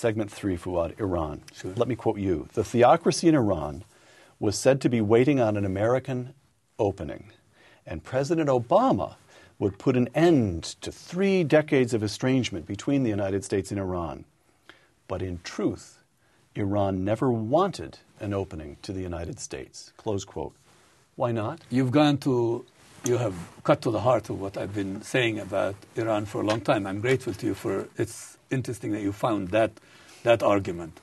segment 3, Fuad, Iran. Sure. Let me quote you. The theocracy in Iran was said to be waiting on an American opening, and President Obama would put an end to 3 decades of estrangement between the United States and Iran. But in truth, Iran never wanted an opening to the United States. Close quote. Why not? You have cut to the heart of what I've been saying about Iran for a long time. I'm grateful to you for, it's interesting that you found that argument.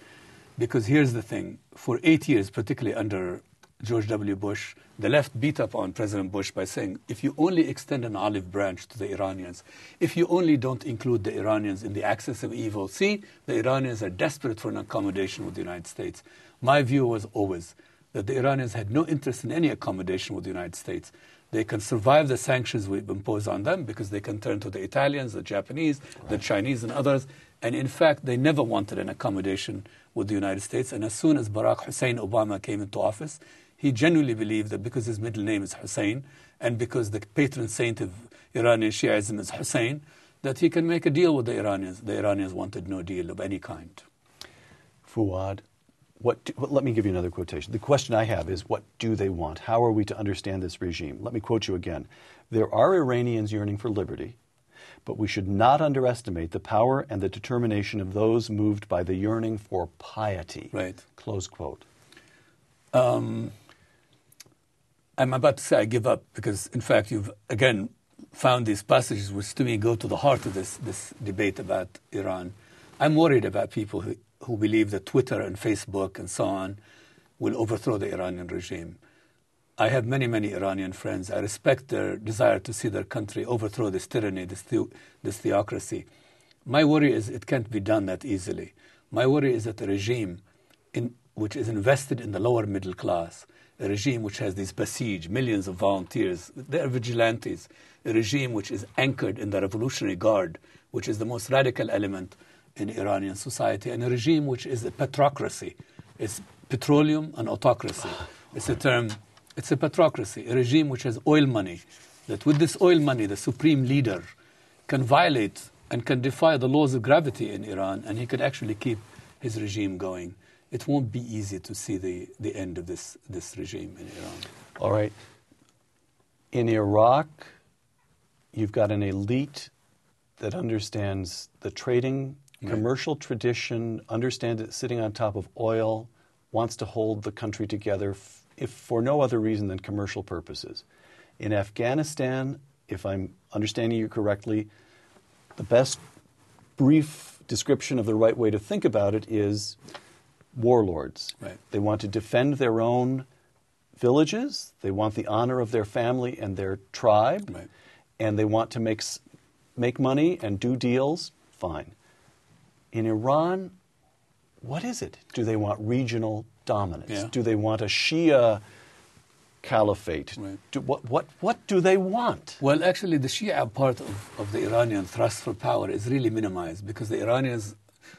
Because here's the thing, for 8 years, particularly under George W. Bush, the left beat up on President Bush by saying, if you only extend an olive branch to the Iranians, if you only don't include the Iranians in the axis of evil, see, the Iranians are desperate for an accommodation with the United States. My view was always that the Iranians had no interest in any accommodation with the United States. They can survive the sanctions we've imposed on them because they can turn to the Italians, the Japanese, the Chinese, and others. And in fact, they never wanted an accommodation with the United States. And as soon as Barack Hussein Obama came into office, he genuinely believed that because his middle name is Hussein and because the patron saint of Iranian Shiism is Hussein, that he can make a deal with the Iranians. The Iranians wanted no deal of any kind. Fuad, let me give you another quotation. The question I have is, what do they want? How are we to understand this regime? Let me quote you again. There are Iranians yearning for liberty, but we should not underestimate the power and the determination of those moved by the yearning for piety. Right. Close quote. I'm about to say I give up because, in fact, you've, again, found these passages which, to me, go to the heart of this debate about Iran. I'm worried about people who believe that Twitter and Facebook and so on will overthrow the Iranian regime. I have many, many Iranian friends. I respect their desire to see their country overthrow this tyranny, this theocracy. My worry is it can't be done that easily. My worry is that the regime which is invested in the lower middle class, a regime which has these besieged millions of volunteers, they're vigilantes, a regime which is anchored in the Revolutionary Guard, which is the most radical element in Iranian society, and a regime which is a petrocracy. It's petroleum and autocracy. It's a petrocracy, a regime which has oil money, that with this oil money, the supreme leader can violate and can defy the laws of gravity in Iran, and he can actually keep his regime going. It won't be easy to see the end of this regime in Iran. All right. In Iraq, you've got an elite that understands the trading, commercial tradition, understands it sitting on top of oil, wants to hold the country together if for no other reason than commercial purposes. In Afghanistan, if I'm understanding you correctly, the best brief description of the right way to think about it is warlords. Right. They want to defend their own villages. They want the honor of their family and their tribe. Right. And they want to make money and do deals. Fine. In Iran, what is it? Do they want regional dominance? Yeah. Do they want a Shia caliphate? Right. What do they want? Well, actually, the Shia part of the Iranian thrust for power is really minimized because the Iranians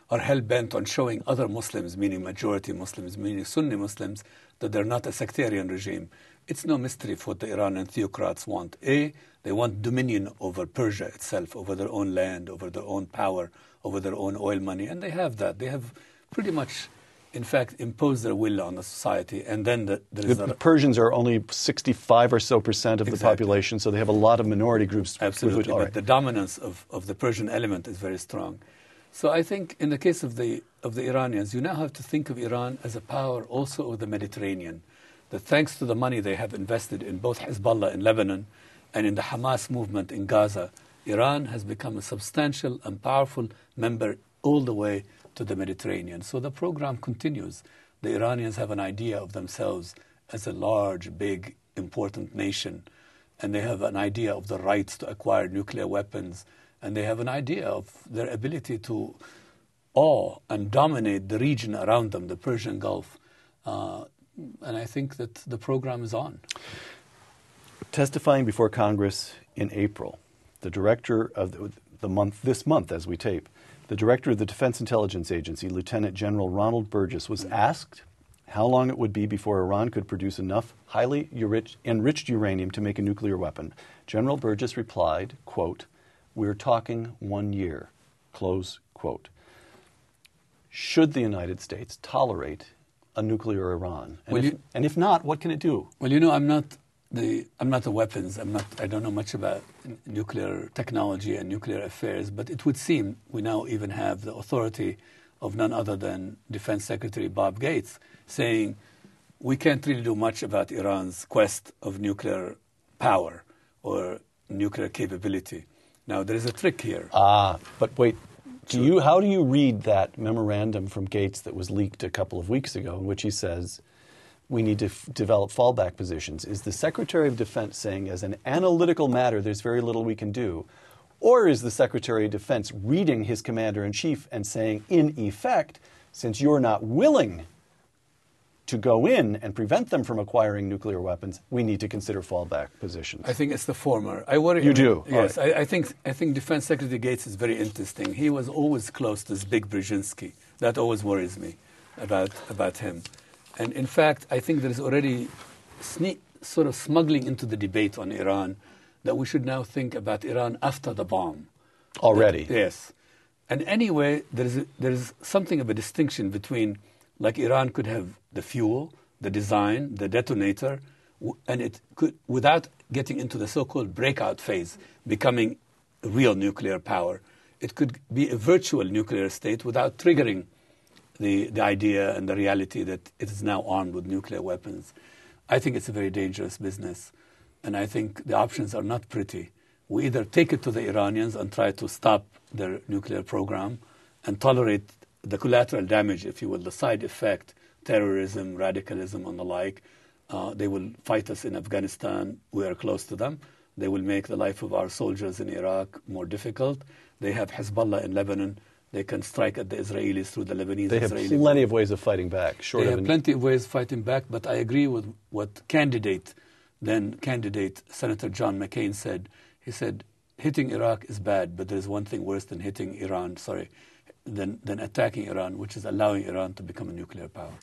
are hell-bent on showing other Muslims, meaning majority Muslims, meaning Sunni Muslims, that they're not a sectarian regime. It's no mystery for what the Iranian theocrats want. They want dominion over Persia itself, over their own land, over their own power, over their own oil money, and they have that. They have pretty much, in fact, imposed their will on the society. And then the Persians are only 65 or so % of the population, so they have a lot of minority groups. Absolutely, but the dominance of the Persian element is very strong. So I think in the case of the Iranians, you now have to think of Iran as a power also of the Mediterranean, that thanks to the money they have invested in both Hezbollah in Lebanon and in the Hamas movement in Gaza, Iran has become a substantial and powerful member all the way to the Mediterranean. So the program continues. The Iranians have an idea of themselves as a large, big, important nation, and they have an idea of the rights to acquire nuclear weapons, and they have an idea of their ability to awe and dominate the region around them, the Persian Gulf. And I think that the program is on. Testifying before Congress in April, the director of this month as we tape, the director of the Defense Intelligence Agency, Lieutenant General Ronald Burgess, was asked how long it would be before Iran could produce enough highly enriched uranium to make a nuclear weapon. General Burgess replied, quote, "We're talking 1 year," close quote. should the United States tolerate a nuclear Iran? And, Well, if not, what can it do? Well, I'm not the weapons. I don't know much about nuclear technology and nuclear affairs, but it would seem we now even have the authority of none other than Defense Secretary Bob Gates saying we can't really do much about Iran's quest of nuclear power or nuclear capability. Now, there is a trick here. But wait, how do you read that memorandum from Gates that was leaked a couple of weeks ago in which he says we need to develop fallback positions? Is the Secretary of Defense saying as an analytical matter there's very little we can do? Or is the Secretary of Defense reading his Commander-in-Chief and saying, in effect, since you're not willing to go in and prevent them from acquiring nuclear weapons, we need to consider fallback positions? I think it's the former. I worry. You do? Yes. Right. I think Defense Secretary Gates is very interesting. He was always close to this big Brzezinski. That always worries me about him. And in fact, I think there is already sort of smuggling into the debate on Iran that we should now think about Iran after the bomb. Already? Yes. And anyway, there is something of a distinction between, like Iran could have the fuel, the design, the detonator, and it could, without getting into the so-called breakout phase, becoming a real nuclear power, it could be a virtual nuclear state without triggering the idea and the reality that it is now armed with nuclear weapons. I think it's a very dangerous business, and I think the options are not pretty. We either take it to the Iranians and try to stop their nuclear program and tolerate the collateral damage, if you will, the side effect, terrorism, radicalism, and the like. They will fight us in Afghanistan. We are close to them. They will make the life of our soldiers in Iraq more difficult. They have Hezbollah in Lebanon. They can strike at the Israelis through the Lebanese. They have plenty of ways of fighting back. They have plenty of ways of fighting back, but I agree with what then candidate Senator John McCain said. He said, hitting Iraq is bad, but there's one thing worse than hitting Iran, than attacking Iran, which is allowing Iran to become a nuclear power.